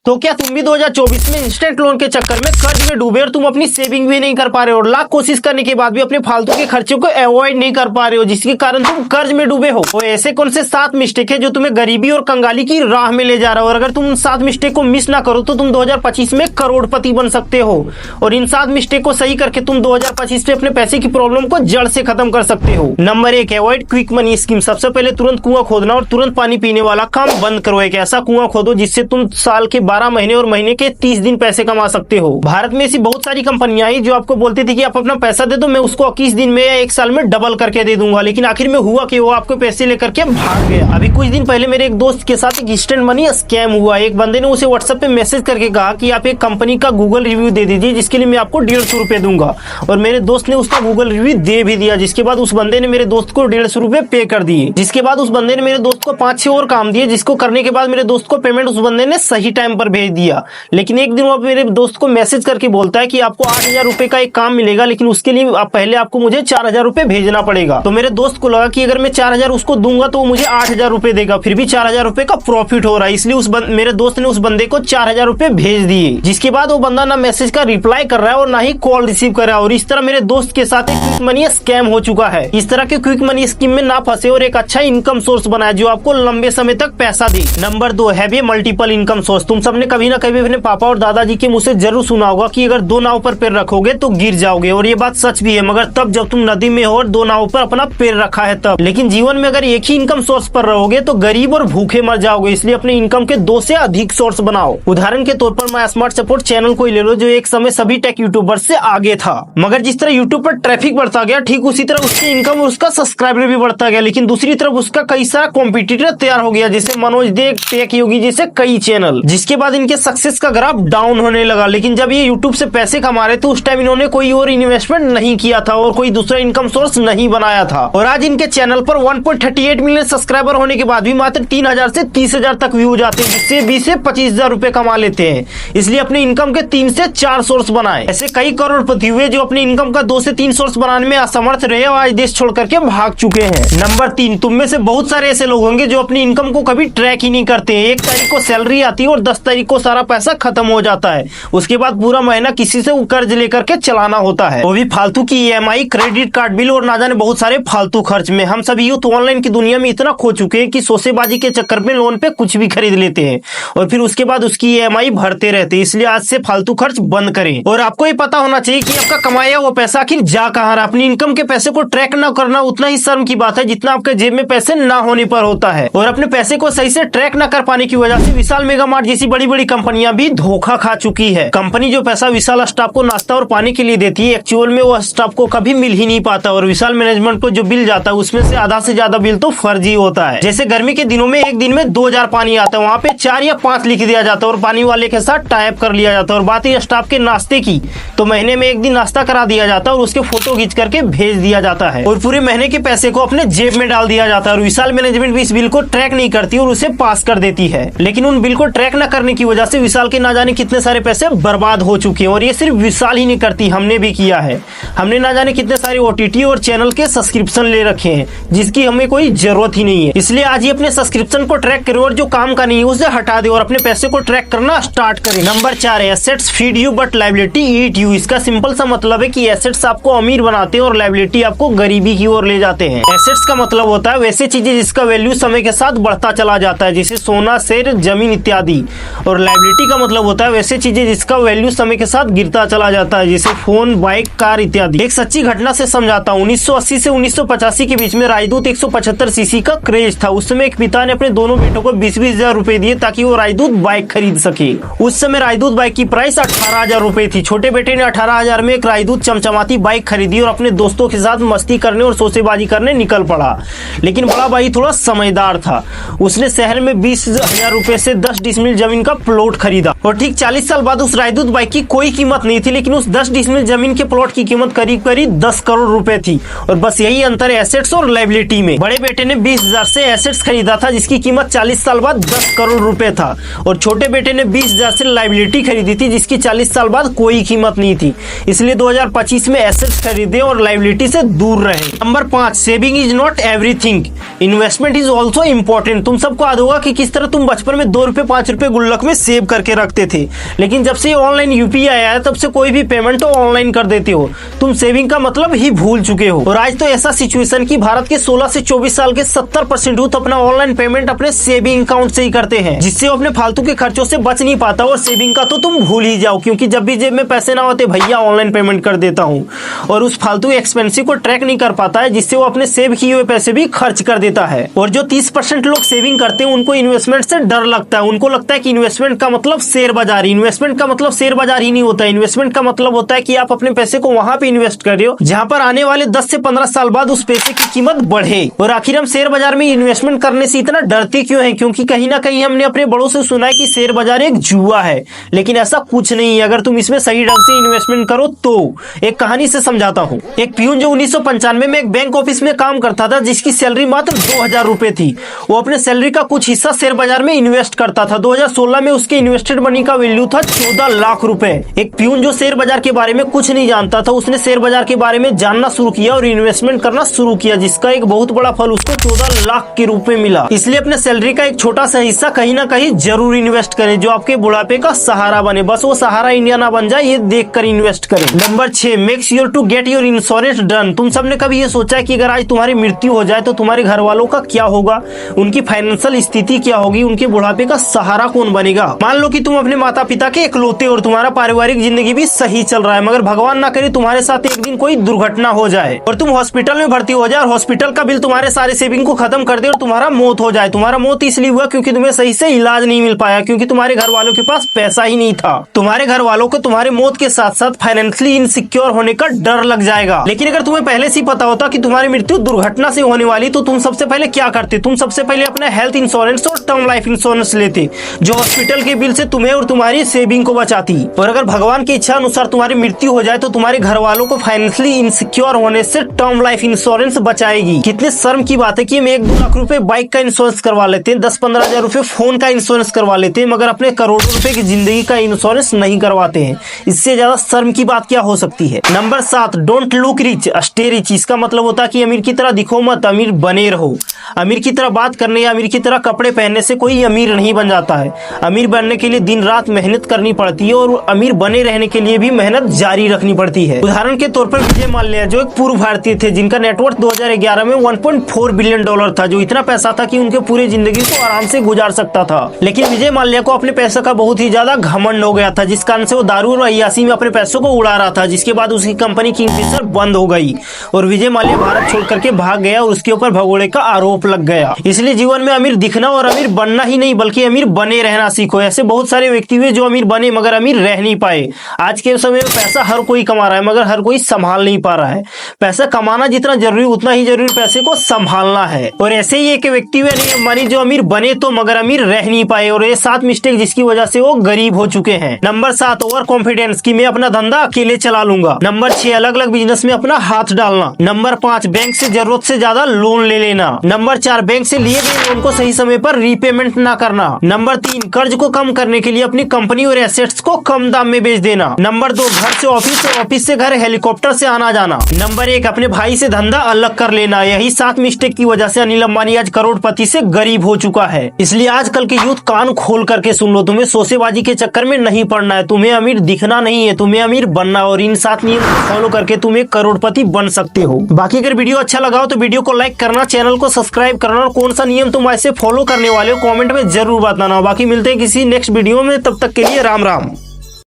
तो क्या तुम भी 2024 में इंस्टेंट लोन के चक्कर में कर्ज में डूबे और तुम अपनी सेविंग भी नहीं कर पा रहे हो और लाख कोशिश करने के बाद भी अपने फालतू के खर्चों को अवॉइड नहीं कर पा रहे हो, जिसके कारण तुम कर्ज में डूबे हो? तो ऐसे कौन से 7 मिस्टेक है जो तुम्हें गरीबी और कंगाली की राह में ले जा रहा हो? और अगर तुम उन 7 मिस्टेक को मिस ना करो तो तुम 2025 में करोड़पति बन सकते हो और इन 7 मिस्टेक को सही करके तुम 2025 में अपने पैसे की प्रॉब्लम को जड़ से खत्म कर सकते हो। Number 1, avoid quick money scheme. सबसे पहले तुरंत कुआं खोदना और तुरंत पानी पीने वाला काम बंद करो। एक ऐसा कुआं खोदो जिससे तुम साल के 12 महीने और महीने के 30 दिन पैसे कमा सकते हो। भारत में ऐसी बहुत सारी कंपनियां आई जो आपको बोलती थी कि आप अपना पैसा दे दो, मैं उसको 21 दिन में या 1 साल में डबल करके दे दूंगा, लेकिन आखिर में हुआ कि वो आपको पैसे लेकर के भाग गया। अभी कुछ दिन पहले मेरे एक दोस्त के साथ एक इंस्टेंट मनी स्कैम हुआ। एक बंदे ने उसे व्हाट्सएप पे मैसेज करके कहा कि आप एक कंपनी का गूगल रिव्यू दे दीजिए जिसके लिए मैं आपको 150 रुपए दूंगा, और मेरे दोस्त ने उसका गूगल रिव्यू दे भी दिया। जिसके बाद उस बंदे ने मेरे दोस्त को 150 रुपए पे कर दिए। जिसके बाद उस बंदे ने मेरे दोस्त को 5-6 और काम दिए, जिसको करने के बाद मेरे दोस्त को पेमेंट उस बंदे ने सही टाइम पर भेज दिया। लेकिन एक दिन वो मेरे दोस्त को मैसेज करके बोलता है कि आपको 8,000 रुपए का एक काम मिलेगा, लेकिन उसके लिए पहले आपको मुझे 4,000 रुपए भेजना पड़ेगा। तो मेरे दोस्त को लगा कि अगर मैं 4,000 उसको दूंगा तो वो मुझे 8,000 रुपए देगा, फिर भी 4,000 रुपए का प्रॉफिट हो रहा है। इसलिए मेरे दोस्त ने उस बंदे को 4,000 रुपए भेज दिए। जिसके बाद वो बंदा ना मैसेज का रिप्लाई कर रहा है और ना ही कॉल रिसीव कर रहा है, और इस तरह मेरे दोस्त के साथ एक क्विक मनी स्कैम हो चुका है। इस तरह के क्विक मनी स्कीम में ना फंसे और एक अच्छा इनकम सोर्स बनाए जो आपको लंबे समय तक पैसा दे। Number 2, have a multiple income source. तुम सबने कभी ना कभी अपने पापा और दादाजी के मुंह से जरूर सुना होगा कि अगर 2 नाव पर पैर रखोगे तो गिर जाओगे, और ये बात सच भी है, मगर तब जब तुम नदी में हो और 2 नाव पर अपना पैर रखा है तब। लेकिन जीवन में अगर एक ही इनकम सोर्स पर रहोगे तो गरीब और भूखे मर जाओगे, इसलिए अपने इनकम के 2 से अधिक सोर्स बनाओ। उदाहरण के तौर पर माय स्मार्ट सपोर्ट चैनल को ही ले लो, जो एक समय सभी टेक यूट्यूबर से आगे था, मगर जिस तरह यूट्यूब पर ट्रैफिक बढ़ता गया ठीक उसी तरह उसकी इनकम और उसका सब्सक्राइबर भी बढ़ता गया। लेकिन दूसरी तरफ उसका कई सारा कॉम्पिटिटर तैयार हो गया, जैसे मनोज देव, टेक योगी जैसे कई चैनल, जिसके बाद इनके सक्सेस का ग्राफ डाउन होने लगा। लेकिन जब ये यूट्यूब से पैसे कमा रहे थे उस टाइम इन्होंने कोई और इन्वेस्टमेंट नहीं किया था और कोई दूसरा इनकम सोर्स नहीं बनाया था, और आज इनके चैनल पर 1.38 मिलियन सब्सक्राइबर होने के बाद भी मात्र 3,000 से 30,000 तक व्यूज आते हैं, जिससे 20 से 25,000 रुपए कमा लेते हैं। इसलिए अपने इनकम के 3 से 4 सोर्स बनाए। ऐसे कई करोड़पति हुए जो अपने इनकम का 2 से 3 सोर्स बनाने में असमर्थ रहे और आज देश छोड़ करके भाग चुके हैं। नंबर 3, तुम में से बहुत सारे ऐसे लोग होंगे जो अपनी इनकम को कभी ट्रैक ही नहीं करते हैं। 1 तारीख को सैलरी आती है और 10 तारीख को सारा पैसा खत्म हो जाता है। उसके बाद पूरा महीना किसी से कर्ज लेकर के चलाना होता है, वो भी फालतू की EMI, क्रेडिट कार्ड बिल और ना जाने बहुत सारे फालतू खर्च में। हम सभी यूथ ऑनलाइन की दुनिया में इतना खो चुके हैं कि सोसेबाजी के चक्कर में लोन पे कुछ भी खरीद लेते हैं और फिर उसके बाद उसकी EMI भरते रहते हैं। इसलिए आज से फालतू खर्च बंद करें। और आपको ये पता होना चाहिए कि आपका कमाया वो पैसा आखिर जा कहाँ रहा। अपनी इनकम के पैसे को ट्रैक न करना उतना ही शर्म की बात है जितना आपके जेब में पैसे ना होने पर होता है। और अपने पैसे को सही से ट्रैक न कर पाने की वजह से विशाल मेगा मार्ट जैसी बड़ी बड़ी कंपनियां भी धोखा खा चुकी है। कंपनी जो पैसा विशाल स्टाफ को नाश्ता और पानी के लिए देती है, एक्चुअल में वो स्टाफ को कभी मिल ही नहीं पाता, और विशाल मैनेजमेंट को जो बिल जाता है उसमें से आधा से ज्यादा बिल तो फर्जी होता है। जैसे गर्मी के दिनों में एक दिन में 2 जार पानी आता है, वहाँ पे 4 या 5 लिख दिया जाता है और पानी वाले के साथ टाइप कर लिया जाता है। और बात है स्टाफ के नाश्ते की, तो महीने में एक दिन नाश्ता करा दिया जाता है और उसके फोटो खींच करके भेज दिया जाता है और पूरे महीने के पैसे को अपने जेब में डाल दिया जाता है। और विशाल मैनेजमेंट भी इस बिल को ट्रैक नहीं करती और उसे पास कर देती है। लेकिन उन बिल को ट्रैक न करने की वजह से विशाल के ना जाने कितने सारे पैसे बर्बाद हो चुके हैं। और ये सिर्फ विशाल ही नहीं करती, हमने भी किया है। हमने ना जाने कितने सारे OTT और चैनल के सब्सक्रिप्शन ले रखे हैं जिसकी हमें कोई जरूरत ही नहीं है। इसलिए आज ही अपने सब्सक्रिप्शन को ट्रैक करें और जो काम का नहीं है उसे हटा दे और अपने पैसे को ट्रैक करना स्टार्ट करें। नंबर 4 है assets feed you but liability eat you. इसका सिंपल सा मतलब है कि एसेट्स आपको अमीर बनाते हैं और लायबिलिटी आपको गरीबी की ओर ले जाते हैं। एसेट्स का मतलब होता है वैसे चीजें जिसका वैल्यू समय के साथ बढ़ता चला जाता है, जैसे सोना, शेयर, जमीन इत्यादि। और लायबिलिटी का मतलब होता है वैसे चीजें जिसका वैल्यू समय के साथ गिरता चला जाता है, जैसे फोन, बाइक, कार इत्यादि। एक सच्ची घटना से समझाता हूँ। 1980 से 1985 के बीच में राजदूत 175 सीसी का क्रेज था। उस समय एक पिता ने अपने दोनों बेटों को 20-20 हजार रुपए दिए ताकि वो राजदूत बाइक खरीद सके। उस समय राजदूत बाइक की प्राइस 18,000 रुपए थी। छोटे बेटे ने 18,000 में एक राजदूत चमचमाती बाइक खरीदी और अपने दोस्तों के साथ मस्ती करने और सोसेबाजी करने निकल पड़ा। लेकिन बड़ा भाई थोड़ा समझदार था, उसने शहर में 20,000 रुपए से 10 डिसमिल जमीन का प्लॉट खरीदा। और ठीक 40 साल बाद उस राजदूत बाइक की कोई कीमत नहीं थी, लेकिन उस 10 डिसमिल जमीन के प्लॉट की कीमत करीब करीब 10 करोड़ रुपए थी। और बस यही अंतर है एसेट्स और लायबिलिटी में। बड़े बेटे ने 20,000 से एसेट्स खरीदा था जिसकी कीमत 40 साल बाद 10 करोड़ रुपए था, और छोटे बेटे ने 20,000 से लायबिलिटी खरीदी थी जिसकी 40 साल बाद कोई कीमत नहीं थी। इसलिए 2025 में एसेट्स खरीदे और लायबिलिटी से दूर रहे। Number 5, saving is not everything, investment is also important. तुम सबको याद होगा कि किस तरह तुम बचपन में 2 रुपए 5 रुपए गुल्लक गुल्लक में सेव करके रखते थे, लेकिन जब से ऑनलाइन यूपीआई आया है तब से कोई भी पेमेंट तो ऑनलाइन कर देते हो, तुम सेविंग का मतलब ही भूल चुके हो। और आज तो ऐसा सिचुएशन कि भारत के 16 से 24 साल के 70% यूथ अपना ऑनलाइन पेमेंट अपने सेविंग अकाउंट से ही करते हैं, जिससे वो अपने फालतू के खर्चों से बच नहीं पाता। और सेविंग का तो तुम भूल ही जाओ, क्योंकि जब भी जेब में पैसे ना होते भैया ऑनलाइन पेमेंट कर देता हूँ, और उस फालतू एक्सपेंसिव को ट्रैक नहीं कर पाता है, जिससे वो अपने सेव किए हुए पैसे भी खर्च कर देता है। और जो 30% लोग सेविंग करते हैं उनको इन्वेस्टमेंट से डर लगता है। उनको लगता है कि इन्वेस्टमेंट का मतलब शेयर बाजार, इन्वेस्टमेंट का मतलब शेयर बाजार ही नहीं होता। इन्वेस्टमेंट का मतलब होता है कि आप अपने पैसे को वहां पे इन्वेस्ट कर रहे हो जहां पर आने वाले 10 से 15 साल बाद उस पैसे की कीमत बढ़े। और आखिर हम शेयर बाजार में इन्वेस्टमेंट करने से इतना डरते क्यों हैं? क्योंकि कहीं ना कहीं हमने अपने बड़ों से सुना है कि शेयर बाजार एक जुआ है, लेकिन ऐसा कुछ नहीं है। अगर तुम इसमें सही ढंग से इन्वेस्टमेंट करो तो एक कहानी से समझाता हूँ। एक पियून जो 1995 में एक बैंक ऑफिस में काम करता था, जिसकी सैलरी मात्र 2000 रुपए थी, वो अपने सैलरी का कुछ हिस्सा शेयर बाजार में इन्वेस्ट करता था। 2016 में उसके इन्वेस्टेड मनी का वैल्यू था 14 लाख रुपए। एक पियून जो शेयर बाजार के बारे में कुछ नहीं जानता था, उसने शेयर बाजार के बारे में जानना शुरू किया और इन्वेस्टमेंट करना शुरू किया, जिसका एक बहुत बड़ा फल उसको 14 लाख के रूप में मिला। इसलिए अपने सैलरी का एक छोटा सा हिस्सा कहीं ना कहीं जरूर इन्वेस्ट करें, जो आपके बुढ़ापे का सहारा बने। बस वो सहारा इंडिया ना बन जाए, ये देख कर इन्वेस्ट करें। Number 6, make sure to get your insurance done. तुम सबने कभी ये सोचा है कि अगर आज तुम्हारी मृत्यु हो जाए तो तुम्हारे घर वालों का क्या होगा, उनकी फाइनेंशियल स्थिति क्या होगी, उनके बुढ़ापे का सहारा कौन बनेगा? मान लो कि तुम अपने माता पिता के इकलौते और तुम्हारा पारिवारिक जिंदगी भी सही चल रहा है, मगर भगवान ना करे तुम्हारे साथ एक दिन कोई दुर्घटना हो जाए और तुम हॉस्पिटल में भर्ती हो जाए और हॉस्पिटल का बिल तुम्हारे सारे सेविंग को खत्म कर दे और तुम्हारा मौत हो जाए। तुम्हारा मौत इसलिए हुआ क्योंकि तुम्हें सही से इलाज नहीं मिल पाया, क्योंकि तुम्हारे घर वालों के पास पैसा ही नहीं था। तुम्हारे घर वालों को तुम्हारे मौत के साथ साथ फाइनेंशियली इनसिक्योर होने का डर लग जाएगा। लेकिन अगर तुम्हें पहले से ही पता होता कि तुम्हारी मृत्यु दुर्घटना से होने वाली, तो तुम सबसे पहले क्या करते? तुम सबसे पहले अपना हेल्थ इंश्योरेंस और टर्म लाइफ इंश्योरेंस लेते, जो हॉस्पिटल के बिल से तुम्हें और तुम्हारी सेविंग को बचाती। और अगर भगवान की इच्छा अनुसार तुम्हारी मृत्यु हो जाए तो तुम्हारे घर वालों को फाइनेंशियली इनसिक्योर होने से टर्म लाइफ इंश्योरेंस बचाएगी। कितने शर्म की बात है कि हम 1-2 लाख रुपए बाइक का इंश्योरेंस करवा लेते हैं, 10-15 हजार रुपए फोन का इंश्योरेंस करवा लेते हैं, मगर अपने करोड़ों रुपए की जिंदगी का इंश्योरेंस नहीं करवाते हैं। इससे ज्यादा शर्म की बात क्या हो सकती है? Number 7, don't look rich stay rich. इसका मतलब होता है कि अमीर की तरह दिखो मत, अमीर बने रहो। अमीर की तरह बात करने या अमीर की तरह कपड़े पहनने से कोई अमीर नहीं बन जाता है। अमीर बनने के लिए दिन रात मेहनत करनी पड़ती है और अमीर बने रहने के लिए भी मेहनत जारी रखनी पड़ती है। उदाहरण के तौर पर विजय माल्या, जो एक पूर्व भारतीय थे, जिनका नेटवर्थ 2011 में $1.4 बिलियन था, जो इतना पैसा था कि उनके पूरी जिंदगी को आराम से गुजार सकता था। लेकिन विजय माल्या को अपने पैसे का बहुत ही ज्यादा घमंड हो गया था, जिस कारण से वो दारू और अय्याशी में अपने पैसों को उड़ा रहा था, जिसके बाद उसकी कंपनी किंगफिशर बंद हो गई और विजय माल्या भारत छोड़ करके भाग गया और उसके ऊपर भगोड़े का आरोप लग गया। इसलिए जीवन में अमीर दिखना और अमीर बनना ही नहीं, बल्कि अमीर बने रहना सीखो। ऐसे बहुत सारे व्यक्ति हुए जो अमीर बने मगर अमीर रह नहीं पाए। आज के समय में पैसा हर कोई कमा रहा है, मगर हर कोई संभाल नहीं पा रहा है। पैसा कमाना जितना जरूरी, उतना ही जरूरी पैसे को संभालना है। और ऐसे ही एक व्यक्ति हुए अनिल अंबानी, जो अमीर बने तो मगर अमीर रह नहीं पाए, और ये 7 मिस्टेक जिसकी वजह से वो गरीब हो चुके हैं। नंबर 7, ओवर कॉन्फिडेंस, कि मैं अपना धंधा अकेले चला लूंगा। नंबर 6, अलग अलग बिजनेस में अपना हाथ डालना। नंबर 5, बैंक से जरूरत से ज्यादा लोन ले लेना। नंबर 4, बैंक से लिए गए लोन को सही समय पर रीपेमेंट ना करना। नंबर 3, कर्ज को कम करने के लिए अपनी कंपनी और एसेट्स को कम दाम में बेच देना। नंबर 2, घर से ऑफिस और ऑफिस से घर हेलीकॉप्टर से आना जाना। नंबर 1, अपने भाई से धंधा अलग कर लेना। यही 7 मिस्टेक की वजह से अनिल अंबानी आज करोड़पति से गरीब हो चुका है। इसलिए आजकल के यूथ कान खोल करके सुन लो, तुम्हें शोसेबाजी के चक्कर में नहीं पड़ना है, तुम्हें अमीर दिखना नहीं है, तुम्हें अमीर बनना, और इन 7 नियम को फॉलो करके तुम एक करोड़पति बन सकते हो। बाकी अगर वीडियो अच्छा लगा हो तो वीडियो को लाइक करना, चैनल को सब्सक्राइब करना, और कौन सा नियम तुम ऐसे फॉलो करने वाले हो कमेंट में जरूर बताना। बाकी मिलते हैं किसी नेक्स्ट वीडियो में, तब तक के लिए राम राम।